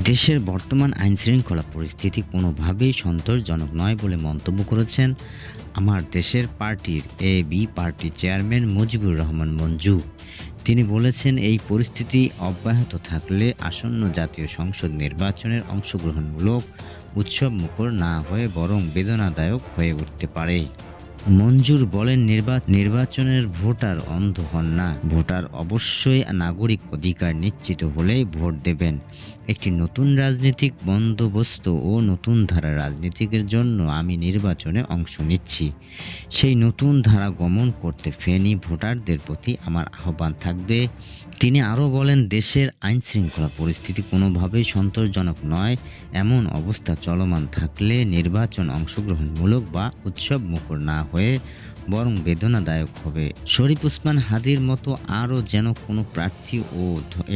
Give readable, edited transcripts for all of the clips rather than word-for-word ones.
দেশের বর্তমান আইনশৃঙ্খলা পরিস্থিতি কোনোভাবেই সন্তোষজনক নয় বলে মন্তব্য করেছেন আমার দেশের পার্টির AB party chairman Mujibur Rahman Manju. তিনি বলেছেন, এই পরিস্থিতি অব্যাহত থাকলে আসন্ন জাতীয় সংসদ নির্বাচনের অংশগ্রহণমূলক উৎসবমুখর না হয়ে বরং বেদনাদায়ক হয়ে উঠতে পারে। মঞ্জুর বলেন, নির্বাচনের ভোটার অন্ধ হন না। ভোটার অবশ্যই নাগরিক অধিকার নিশ্চিত হলেই ভোট দেবেন। একটি নতুন রাজনৈতিক বন্দোবস্ত ও নতুন ধারা রাজনীতিকের জন্য আমি নির্বাচনে অংশ নিচ্ছি। সেই নতুন ধারা গমন করতে ফেনী ভোটারদের প্রতি আমার আহ্বান থাকবে। তিনি আরও বলেন, দেশের আইনশৃঙ্খলা পরিস্থিতি কোনোভাবেই সন্তোষজনক নয়। এমন অবস্থা চলমান থাকলে নির্বাচন অংশগ্রহণমূলক বা উৎসবমুখর না হয়ে বরং বেদনাদায়ক হবে। শরীফ ওসমান হাদির মতো আরও যেন কোনো প্রার্থী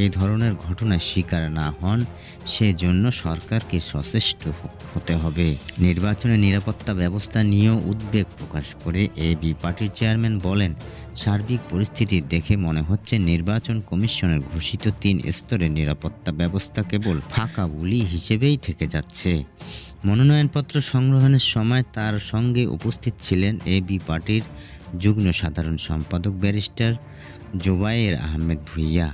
এই ধরনের ঘটনার শিকার না হন, সেজন্য সরকারকে সচেষ্ট হতে হবে। নির্বাচনের নিরাপত্তা ব্যবস্থা নিয়েও উদ্বেগ প্রকাশ করে এবি পার্টির চেয়ারম্যান বলেন, সার্বিক পরিস্থিতি দেখে মনে হচ্ছে নির্বাচন কমিশনের ঘোষিত ৩ স্তরের নিরাপত্তা ব্যবস্থা কেবল ফাঁকা বুলি হিসেবেই থেকে যাচ্ছে। মনোনয়নপত্র সংগ্রহণের সময় তার সঙ্গে উপস্থিত ছিলেন এবি পার্টির যুগ্ম সাধারণ সম্পাদক ব্যারিস্টার জোবায়ের আহমেদ ভূঁইয়া।